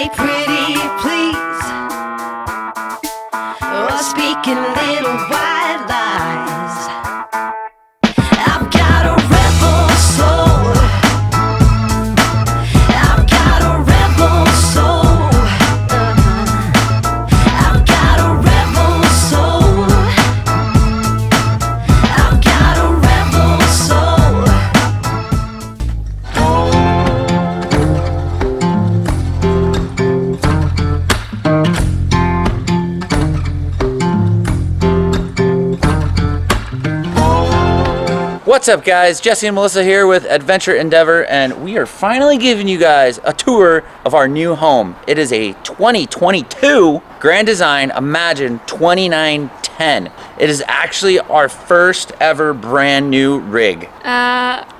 say pretty please, or speaking little white lies. I've got a rebel soul. I've got a rebel soul. I've got a rebel soul. I've got a rebel soul. What's up guys, Jesse and Melissa here with Adventure Endeavor, and we are finally giving you guys a tour of our new home. It is a 2022 Grand Design Imagine 2910. It is actually our first ever brand new rig. Yeah.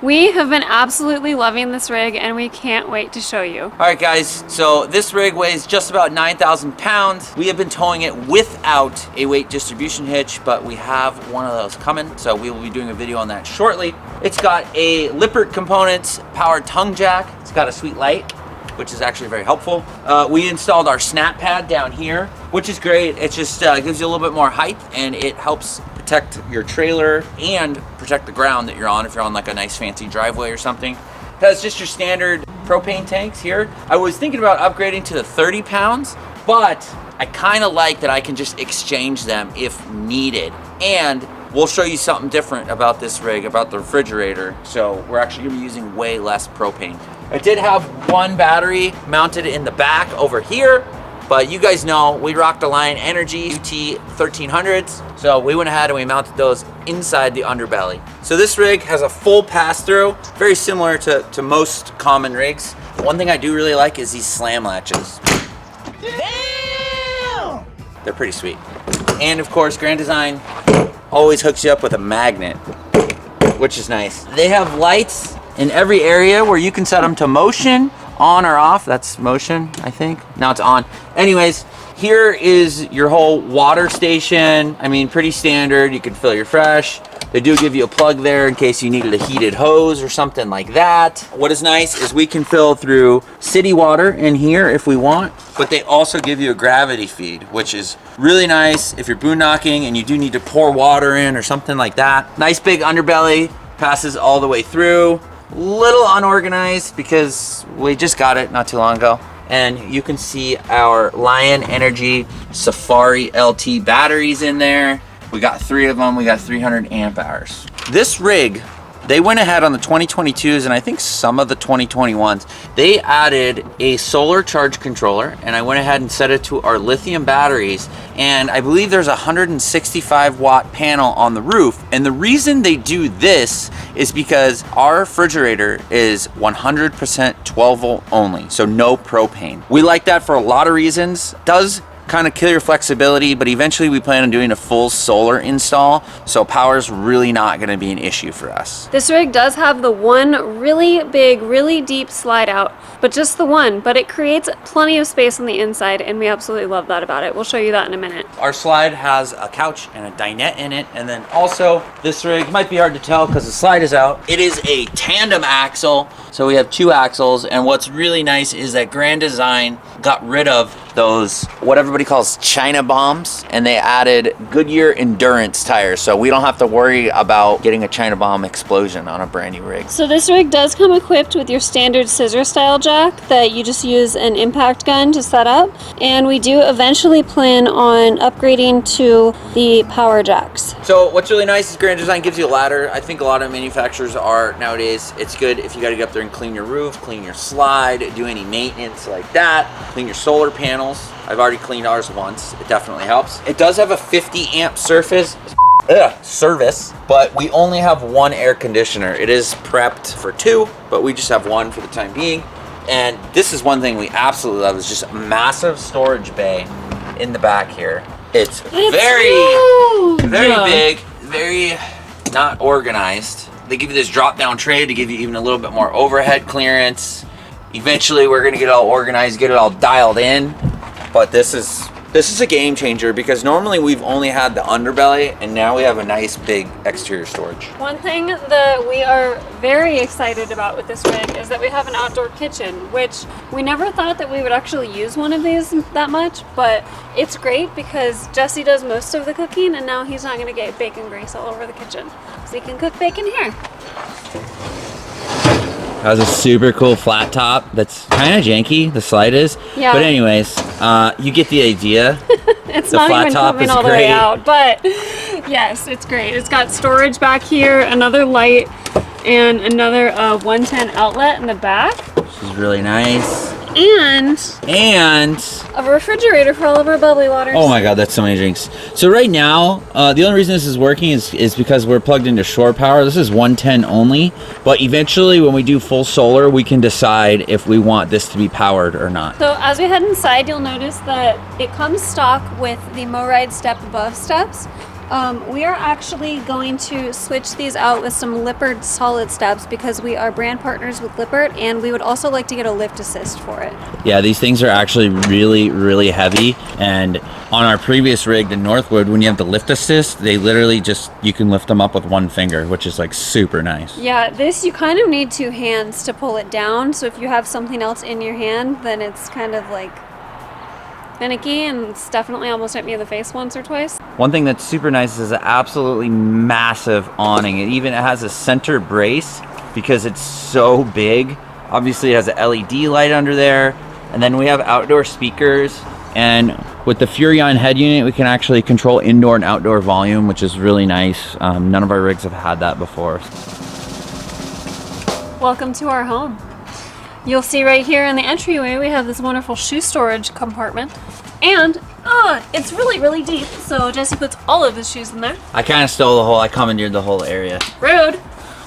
We have been absolutely loving this rig and we can't wait to show you. All right guys, so this rig weighs just about 9,000 pounds. We have been towing it without a weight distribution hitch, but we have one of those coming, so we will be doing a video on that shortly. It's got a Lippert Components powered tongue jack. It's got a sweet light, which is actually very helpful. We installed our snap pad down here, which is great. It just gives you a little bit more height and it helps protect your trailer and protect the ground that you're on if you're on like a nice fancy driveway or something. It has just your standard propane tanks here. I was thinking about upgrading to the 30 pounds, but I kind of like that I can just exchange them if needed. And we'll show you something different about this rig, about the refrigerator. So we're actually gonna be using way less propane. I did have one battery mounted in the back over here, but you guys know we rock the line Energy UT 1300s. So we went ahead and we mounted those inside the underbelly. So this rig has a full pass-through, very similar to most common rigs. One thing I do really like is these slam latches. Damn! They're pretty sweet. And of course, Grand Design always hooks you up with a magnet, which is nice. They have lights in every area where you can set them to motion, on or off. That's motion, I think. Now it's on. Anyways, here is your whole water station. I mean, pretty standard. You can fill your fresh. They do give you a plug there in case you needed a heated hose or something like that. What is nice is we can fill through city water in here if we want, but they also give you a gravity feed, which is really nice if you're boondocking and you do need to pour water in or something like that. Nice big underbelly, passes all the way through. Little unorganized because we just got it not too long ago. And you can see our Lion Energy Safari LT batteries in there. We got 3 of them. We got 300 amp hours. This rig, they went ahead on the 2022s and I think some of the 2021s. They added a solar charge controller and I went ahead and set it to our lithium batteries. And I believe there's a 165 watt panel on the roof. And the reason they do this is because our refrigerator is 100% 12 volt only, so no propane. We like that for a lot of reasons. It does kind of kill your flexibility, but eventually we plan on doing a full solar install, so power's really not going to be an issue for us. This rig does have the one really big, really deep slide out, but just the one, but it creates plenty of space on the inside and we absolutely love that about it. We'll show you that in a minute. Our slide has a couch and a dinette in it, and then also this rig might be hard to tell because the slide is out. It is a tandem axle, so we have 2 axles, and what's really nice is that Grand Design got rid of those, what everybody calls China bombs, and they added Goodyear endurance tires, so we don't have to worry about getting a China bomb explosion on a brand new rig. So this rig does come equipped with your standard scissor style jack that you just use an impact gun to set up, and we do eventually plan on upgrading to the power jacks. So what's really nice is Grand Design gives you a ladder. I think a lot of manufacturers are nowadays. It's good if you got to get up there and clean your roof, clean your slide, do any maintenance like that, clean your solar panels. I've already cleaned ours once. It definitely helps. It does have a 50 amp service, but we only have 1 air conditioner. It is prepped for 2, but we just have 1 for the time being. And this is one thing we absolutely love, is just a massive storage bay in the back here. It's very big, very not organized. They give you this drop down tray to give you even a little bit more overhead clearance. Eventually we're gonna get it all organized, get it all dialed in, but this is This is a game changer because normally we've only had the underbelly and now we have a nice big exterior storage. One thing that we are very excited about with this rig is that we have an outdoor kitchen, which we never thought that we would actually use one of these that much, but it's great because Jesse does most of the cooking and now he's not going to get bacon grease all over the kitchen. So he can cook bacon here. Has a super cool flat top that's kind of janky, the slide is. Yeah. But anyways, you get the idea. It's The not flat even top coming is all the way great. out, but yes, it's great. It's got storage back here, another light, and another 110 outlet in the back, Which is really nice. and a refrigerator for all of our bubbly waters. Oh my god, that's so many drinks. So right now, the only reason this is working is because we're plugged into shore power. This is 110 only, but eventually when we do full solar, we can decide if we want this to be powered or not. So as we head inside, you'll notice that it comes stock with the MoRide step above steps. We are actually going to switch these out with some Lippert solid steps because we are brand partners with Lippert, and we would also like to get a lift assist for it. Yeah, these things are actually really, really heavy. And on our previous rig, the Northwood, when you have the lift assist, they literally just, you can lift them up with one finger, which is like super nice. Yeah, this you kind of need two hands to pull it down. So if you have something else in your hand, then it's kind of like finicky, and it's definitely almost hit me in the face once or twice. One thing that's super nice is an absolutely massive awning. It even has a center brace because it's so big. Obviously it has an LED light under there, and then we have outdoor speakers, and with the Furrion head unit we can actually control indoor and outdoor volume, which is really nice. None of our rigs have had that before. Welcome to our home. You'll see right here in the entryway we have this wonderful shoe storage compartment, and it's really, really deep, so Jesse puts all of his shoes in there. I kind of stole the whole, I commandeered the whole area. Rude.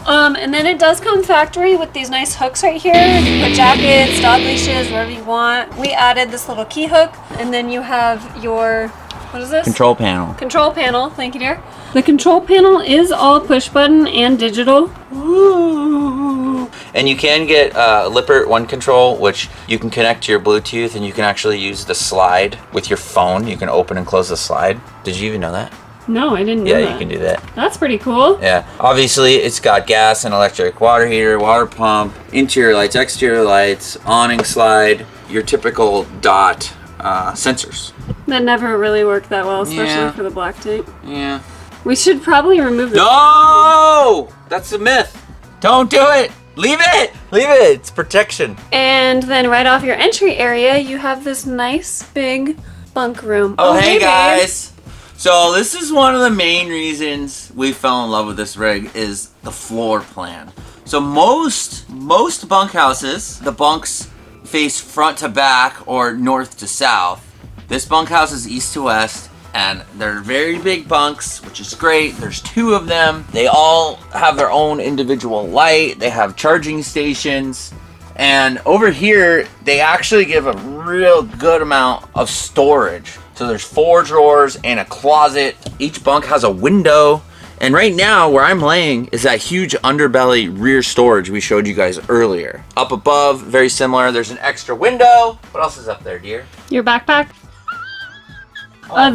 And then it does come factory with these nice hooks right here. You can put jackets, dog leashes, wherever you want. We added this little key hook, and then you have your, what is this? Control panel. Control panel, thank you dear. The control panel is all push button and digital. Ooh. And you can get Lippert One Control, which you can connect to your Bluetooth, and you can actually use the slide with your phone. You can open and close the slide. Did you even know that? No, I didn't know Yeah, that. you can do that. That's pretty cool. Yeah. Obviously, it's got gas and electric, water heater, water pump, interior lights, exterior lights, awning slide, your typical dot sensors. That never really worked that well, especially Yeah. for the black tape. Yeah. We should probably remove this. No! That's a myth. Don't do it. Leave it. Leave it. It's protection. And then right off your entry area, you have this nice big bunk room. Oh, hey babe. guys. So this is one of the main reasons we fell in love with this rig is the floor plan. So most bunkhouses, the bunks face front to back or north to south. This bunkhouse is east to west, and they're very big bunks, which is great. There's 2 of them. They all have their own individual light. They have charging stations. And over here, they actually give a real good amount of storage. So there's 4 drawers and a closet. Each bunk has a window. And right now, where I'm laying is that huge underbelly rear storage we showed you guys earlier. Up above, very similar. There's an extra window. What else is up there, dear? Your backpack?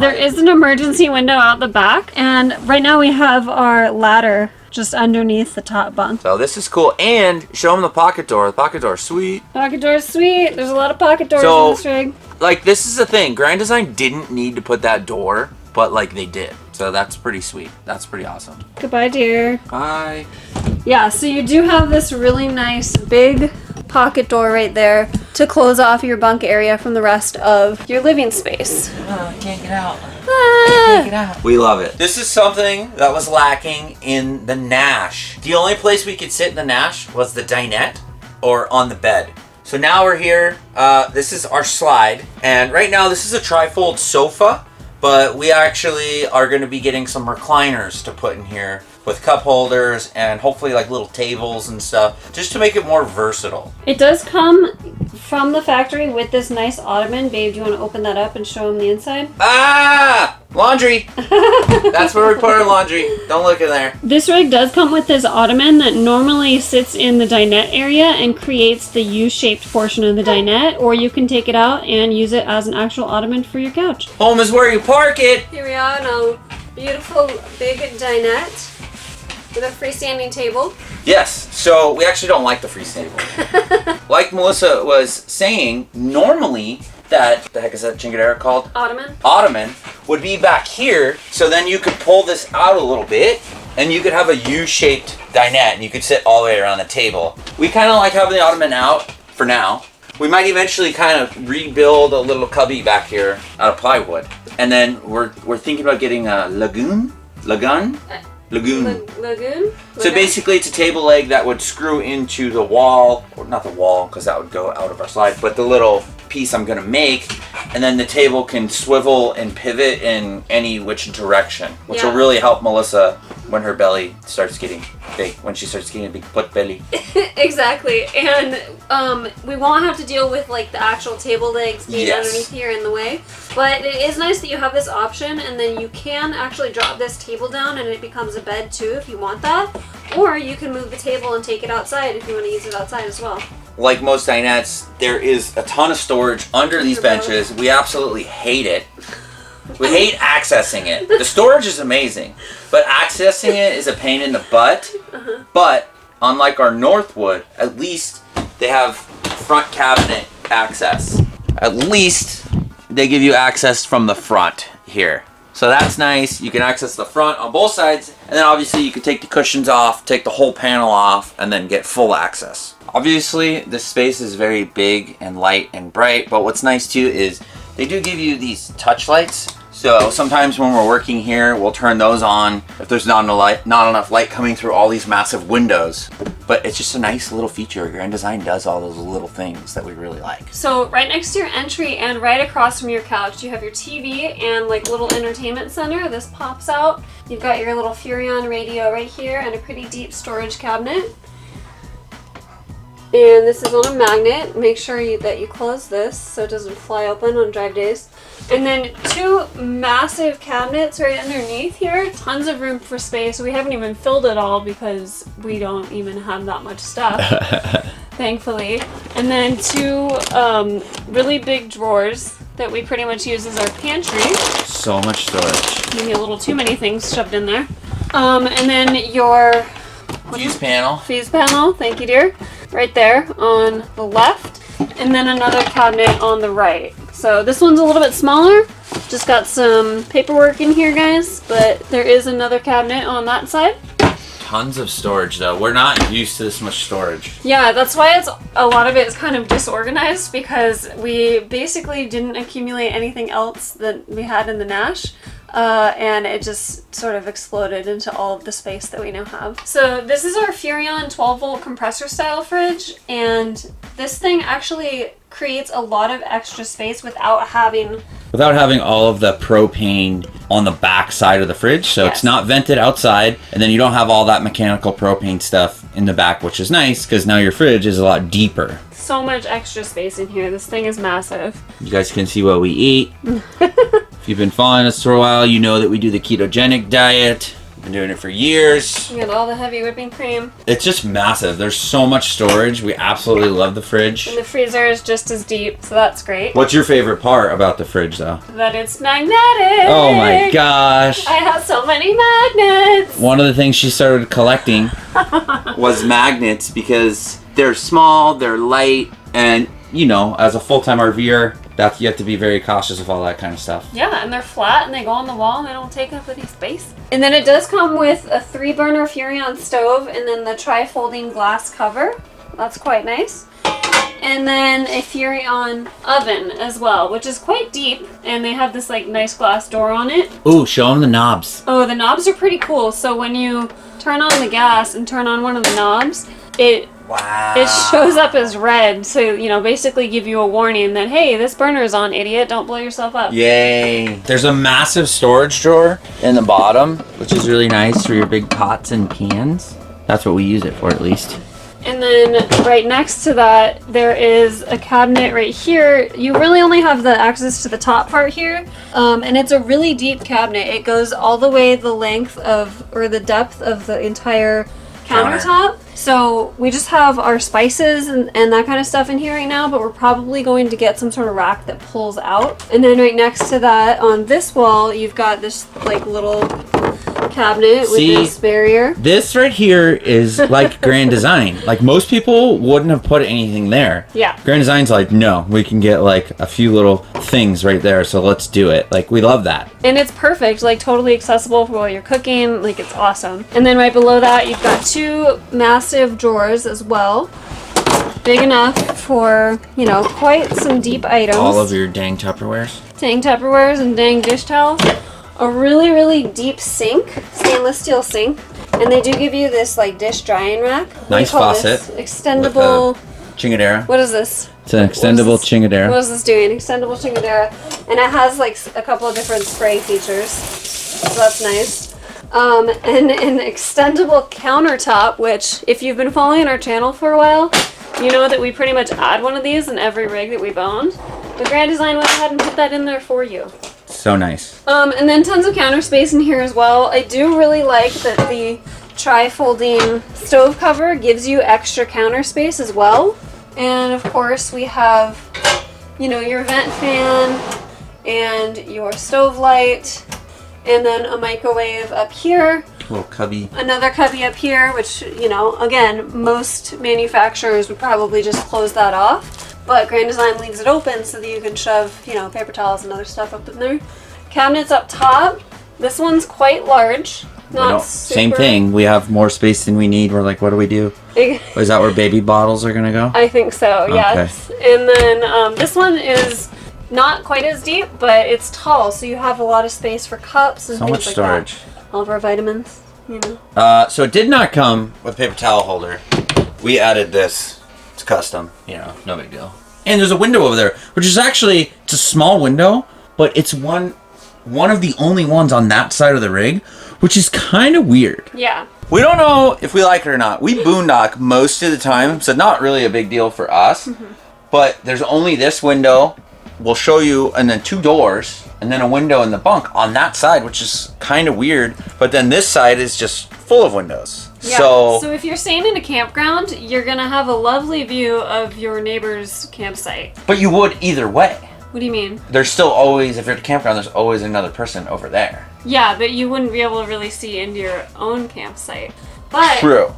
There is an emergency window out the back, and right now we have our ladder just underneath the top bunk. So this is cool. And show them the pocket door. The pocket door is sweet. Pocket door's sweet. There's a lot of pocket doors So- in this rig. Like, this is the thing. Grand Design didn't need to put that door, but like they did. So that's pretty sweet. That's pretty awesome. Goodbye, dear. Bye. Yeah, so you do have this really nice big pocket door right there to close off your bunk area from the rest of your living space. Oh, I can't get out. Ah! We love it. This is something that was lacking in the Nash. The only place we could sit in the Nash was the dinette or on the bed. So now we're here. This is our slide. And right now this is a trifold sofa, but we actually are going to be getting some recliners to put in here with cup holders and hopefully like little tables and stuff, just to make it more versatile. It does come from the factory with this nice ottoman. Babe, do you want to open that up and show them the inside? Ah! Laundry. That's where we put our laundry. Don't look in there. This rig does come with this ottoman that normally sits in the dinette area and creates the U-shaped portion of the dinette, or you can take it out and use it as an actual ottoman for your couch. Home is where you park it. Here we are in a beautiful big dinette with a freestanding table. Yes, so we actually don't like the freestanding. Like Melissa was saying, normally the heck is that chingadera called? Ottoman. Ottoman would be back here, so then you could pull this out a little bit and you could have a U-shaped dinette and you could sit all the way around the table. We kind of like having the ottoman out for now. We might eventually kind of rebuild a little cubby back here out of plywood. And then we're thinking about getting a lagoon. So basically it's a table leg that would screw into the wall, or not the wall because that would go out of our slide, but the little piece I'm gonna make, and then the table can swivel and pivot in any which direction, which will really help Melissa when her belly starts getting big, when she starts getting a big butt belly. Exactly, and we won't have to deal with like the actual table legs being underneath here in the way, but it is nice that you have this option, and then you can actually drop this table down and it becomes a bed too if you want that, or you can move the table and take it outside if you want to use it outside as well. Like most dinettes, there is a ton of storage under these benches. We absolutely hate it. We hate accessing it. The storage is amazing, but accessing it is a pain in the butt. But unlike our Northwood, at least they have front cabinet access. At least they give you access from the front here. So that's nice. You can access the front on both sides, and then obviously you can take the cushions off, take the whole panel off, and then get full access. Obviously, this space is very big and light and bright, but what's nice too is they do give you these touch lights. So sometimes when we're working here, we'll turn those on if there's not enough light coming through all these massive windows. But it's just a nice little feature. Grand Design does all those little things that we really like. So right next to your entry and right across from your couch, you have your TV and like little entertainment center. This pops out. You've got your little Furrion radio right here and a pretty deep storage cabinet. And this is on a magnet. Make sure that you close this so it doesn't fly open on drive days. And then two massive cabinets right underneath here. Tons of room for space. We haven't even filled it all because we don't even have that much stuff, thankfully. And then two really big drawers that we pretty much use as our pantry. So much storage. Maybe a little too many things shoved in there. And then your Fuse panel. Fuse panel, thank you dear. Right there on the left. And then another cabinet on the right. So this one's a little bit smaller. Just got some paperwork in here, guys. But there is another cabinet on that side. Tons of storage though. We're not used to this much storage. Yeah, that's why a lot of it is kind of disorganized, because we basically didn't accumulate anything else that we had in the Nash. And it just sort of exploded into all of the space that we now have. So this is our Furrion 12-volt compressor style fridge, and this thing actually creates a lot of extra space without having all of the propane on the back side of the fridge. So it's not vented outside, and then you don't have all that mechanical propane stuff in the back, which is nice because now your fridge is a lot deeper. So much extra space in here. This thing is massive. You guys can see what we eat. If you've been following us for a while, you know that we do the ketogenic diet. Been doing it for years. We got all the heavy whipping cream. It's just massive. There's so much storage. We absolutely love the fridge. And the freezer is just as deep, so that's great. What's your favorite part about the fridge, though? That it's magnetic. Oh my gosh. I have so many magnets. One of the things she started collecting was magnets because they're small, they're light, and you know, as a full-time RVer, you have to be very cautious of all that kind of stuff. Yeah, and they're flat and they go on the wall and they don't take up any space. And then it does come with a 3-burner Furrion stove and then the tri-folding glass cover. That's quite nice. And then a Furrion oven as well, which is quite deep, and they have this like nice glass door on it. Ooh, show them the knobs. Oh, the knobs are pretty cool. So when you turn on the gas and turn on one of the knobs, it shows up as red, so you know, basically give you a warning that hey, this burner is on, idiot, don't blow yourself up. Yay. There's a massive storage drawer in the bottom, which is really nice for your big pots and pans. That's what we use it for, at least. And then right next to that, there is a cabinet right here. You really only have the access to the top part here. And it's a really deep cabinet. It goes all the way the length of, or the depth of the entire countertop. So we just have our spices and that kind of stuff in here right now, but we're probably going to get some sort of rack that pulls out. And then right next to that on this wall, you've got this like little cabinet with this barrier. This right here is like Grand Design. Like most people wouldn't have put anything there. Yeah. Grand Design's like, no, we can get like a few little things right there, so let's do it. Like we love that. And it's perfect, like totally accessible for while you're cooking. Like it's awesome. And then right below that, you've got two massive drawers as well. Big enough for, you know, quite some deep items. All of your dang Tupperwares. Dang Tupperwares and dang dish towels. A really, really deep sink, stainless steel sink. And they do give you this like dish drying rack. What Nice do you call faucet. this? Extendable. Chingadera. What is this? It's an extendable chingadera. What is this doing? Extendable chingadera. And it has like a couple of different spray features. So that's nice. And an extendable countertop, which if you've been following our channel for a while, you know that we pretty much add one of these in every rig that we've owned. But Grand Design went ahead and put that in there for you. So nice. And then tons of counter space in here as well. I do really like that the tri-folding stove cover gives you extra counter space as well. And of course we have, you know, your vent fan and your stove light, and then a microwave up here. Little cubby. Another cubby up here, which, you know, again, most manufacturers would probably just close that off. But Grand Design leaves it open so that you can shove, you know, paper towels and other stuff up in there. Cabinets up top. This one's quite large. Not Same thing. We have more space than we need. We're like, what do we do? Is that where baby bottles are gonna go? I think so, yes. And then this one is not quite as deep, but it's tall, so you have a lot of space for cups and So things much like storage. that. All of our vitamins, you know. So it did not come with a paper towel holder. We added this. It's custom, you know, no big deal. And there's a window over there, which is actually, it's a small window, but it's one of the only ones on that side of the rig, which is kind of weird. Yeah. We don't know if we like it or not. We boondock most of the time, so not really a big deal for us. But there's only this window. We'll show you, and then two doors, and then a window in the bunk on that side, which is kind of weird. But then this side is just full of windows. Yeah. So if you're staying in a campground, you're gonna have a lovely view of your neighbor's campsite. But you would either way. What do you mean? There's still always, if you're at a campground, there's always another person over there. Yeah, but you wouldn't be able to really see into your own campsite. But True.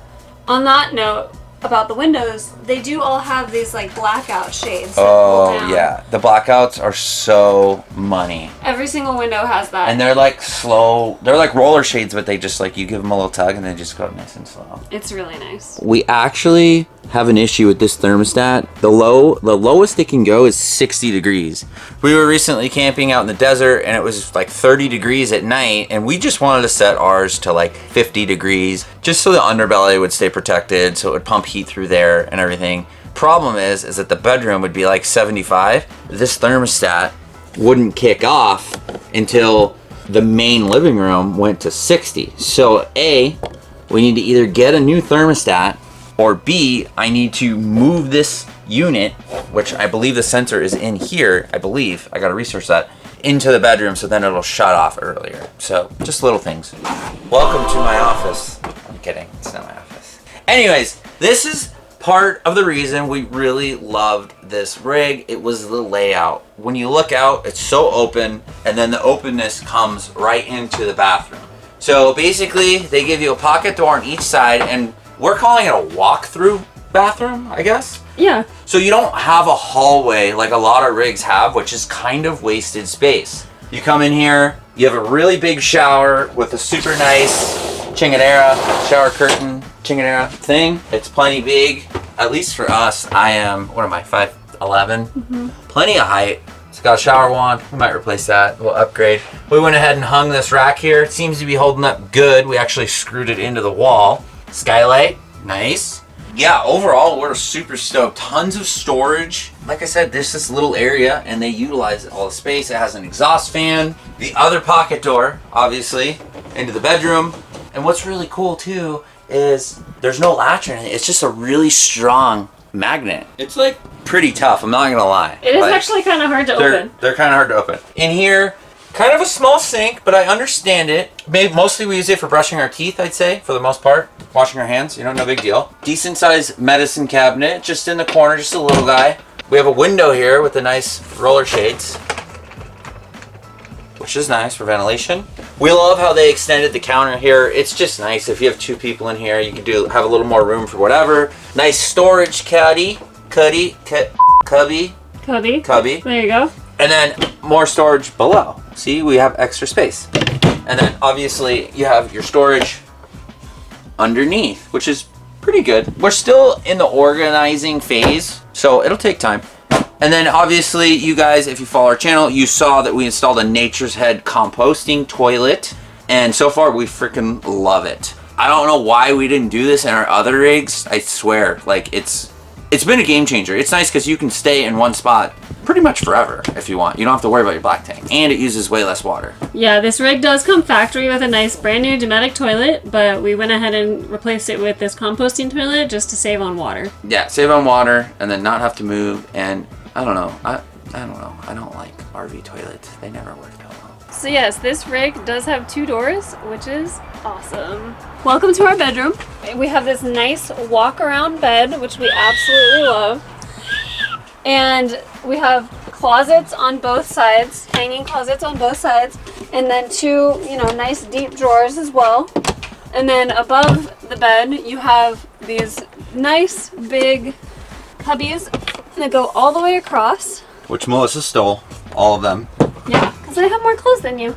on that note, about the windows, they do all have these like blackout shades. that pull Oh, down. yeah. The blackouts are so money. Every single window has that. And they're like slow. They're like roller shades, but they just like, you give them a little tug and they just go nice and slow. It's really nice. We actually have an issue with this thermostat. The lowest it can go is 60 degrees. We were recently camping out in the desert and it was like 30 degrees at night, and we just wanted to set ours to like 50 degrees just so the underbelly would stay protected, so it would pump heat through there and everything. Problem is that the bedroom would be like 75. This thermostat wouldn't kick off until the main living room went to 60. So A, we need to either get a new thermostat, or B, I need to move this unit, which I believe the sensor is in here, I gotta research that, into the bedroom so then it'll shut off earlier. So, just little things. Welcome to my office. I'm kidding, it's not my office. Anyways, this is part of the reason we really loved this rig. It was the layout. When you look out, it's so open, and then the openness comes right into the bathroom. So basically, they give you a pocket door on each side, and we're calling it a walk-through bathroom, I guess. Yeah. So you don't have a hallway like a lot of rigs have, which is kind of wasted space. You come in here, you have a really big shower with a super nice chingadera, shower curtain, chingadera thing. It's plenty big, at least for us. I am, what am I, 5'11"? Plenty of height. It's got a shower wand. We might replace that. We'll upgrade. We went ahead and hung this rack here. It seems to be holding up good. We actually screwed it into the wall. Skylight, nice. Yeah, overall, we're super stoked. Tons of storage. Like I said, there's this little area, and they utilize all the space. It has an exhaust fan. The other pocket door, obviously, into the bedroom. And what's really cool, too, is there's no latch or anything. It's just a really strong magnet. It's like pretty tough, I'm not gonna lie. It is actually kind of hard to open. They're kind of hard to open. In here, kind of a small sink, but I understand it. Mostly we use it for brushing our teeth, I'd say, for the most part. Washing our hands, you know, no big deal. Decent sized medicine cabinet, just in the corner, just a little guy. We have a window here with the nice roller shades, which is nice for ventilation. We love how they extended the counter here. It's just nice. If you have 2 people in here, you can have a little more room for whatever. Nice storage cubby. Cubby. There you go. And then more storage below. See, we have extra space. And then obviously you have your storage underneath, which is pretty good. We're still in the organizing phase, so it'll take time. And then obviously you guys, if you follow our channel, you saw that we installed a Nature's Head composting toilet. And so far we freaking love it. I don't know why we didn't do this in our other rigs. I swear, like it's been a game changer. It's nice because you can stay in one spot pretty much forever if you want. You don't have to worry about your black tank. And it uses way less water. Yeah, this rig does come factory with a nice brand new Dinette toilet, but we went ahead and replaced it with this composting toilet just to save on water. Yeah, save on water and then not have to move. And I don't know. I don't know. I don't like RV toilets. They never worked out well. So yes, this rig does have 2 doors, which is awesome. Welcome to our bedroom. We have this nice walk around bed, which we absolutely love. And we have closets on both sides, hanging closets on both sides, and then 2, nice deep drawers as well. And then above the bed, you have these nice big cubbies that go all the way across. Which Melissa stole, all of them. Yeah, because I have more clothes than you.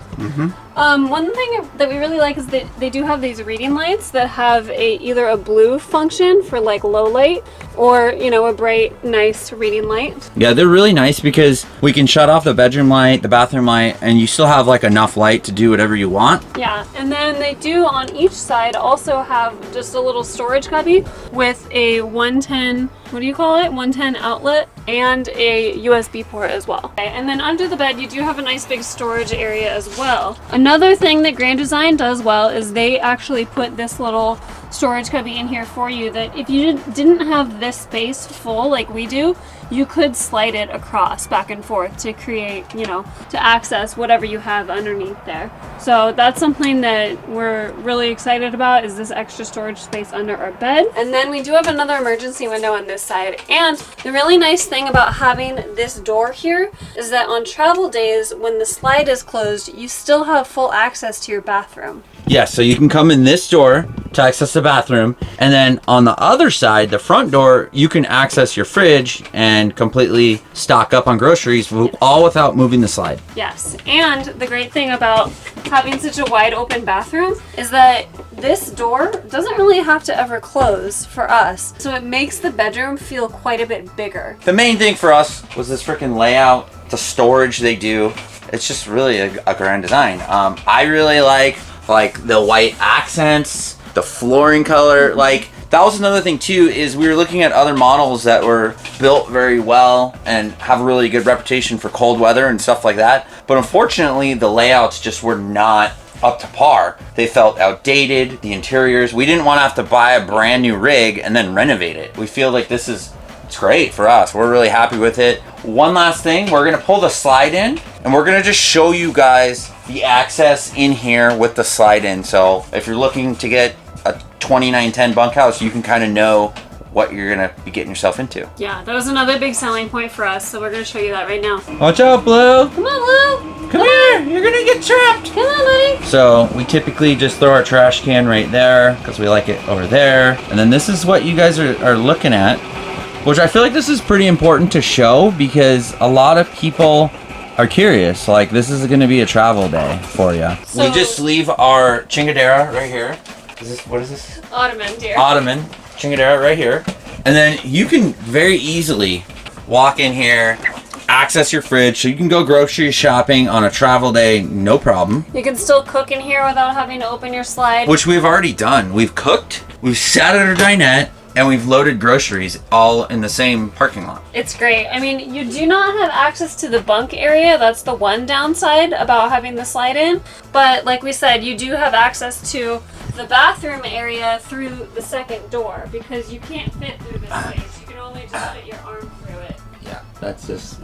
One thing that we really like is that they do have these reading lights that have either a blue function for like low light or, a bright, nice reading light. Yeah, they're really nice because we can shut off the bedroom light, the bathroom light, and you still have like enough light to do whatever you want. Yeah, and then they do on each side also have just a little storage cubby with a 110, what do you call it? 110 outlet and a USB port as well. Okay, and then under the bed, you do have a nice big storage area as well. Another thing that Grand Design does well is they actually put this little storage cubby in here for you that if you didn't have this space full like we do, you could slide it across back and forth to create, to access whatever you have underneath there. So that's something that we're really excited about, is this extra storage space under our bed. And then we do have another emergency window on this side. And the really nice thing about having this door here is that on travel days, when the slide is closed, you still have full access to your bathroom. Yeah, so you can come in this door to access the bathroom, and then on the other side, the front door, you can access your fridge and completely stock up on groceries, all without moving the slide. Yes, and the great thing about having such a wide open bathroom is that this door doesn't really have to ever close for us, so it makes the bedroom feel quite a bit bigger. The main thing for us was this freaking layout, the storage they do. It's just really a grand design. I really like the white accents, the flooring color. Like, that was another thing too, is we were looking at other models that were built very well and have a really good reputation for cold weather and stuff like that. But unfortunately, the layouts just were not up to par. They felt outdated, the interiors. We didn't want to have to buy a brand new rig and then renovate it. We feel like it's great for us. We're really happy with it. One last thing, we're gonna pull the slide in and we're gonna just show you guys the access in here with the slide in. So if you're looking to get a 2910 bunkhouse, you can kind of know what you're gonna be getting yourself into. Yeah, that was another big selling point for us, so we're gonna show you that right now. Watch out, Blue! Come on, Blue! Come here! You're gonna get trapped! Come on, buddy! So we typically just throw our trash can right there because we like it over there. And then this is what you guys are looking at, which I feel like this is pretty important to show because a lot of people are curious. Like, this is going to be a travel day for you. So, we just leave our chingadera right here. What is this? Ottoman, dear. Ottoman. Chingadera right here. And then you can very easily walk in here, access your fridge, so you can go grocery shopping on a travel day, no problem. You can still cook in here without having to open your slide. Which we've already done. We've cooked, we've sat at our dinette, And we've loaded groceries all in the same parking lot. It's great. I mean, you do not have access to the bunk area. That's the one downside about having the slide in. But like we said, you do have access to the bathroom area through the second door because you can't fit through this space. You can only just fit your arm through it. Yeah, that's just...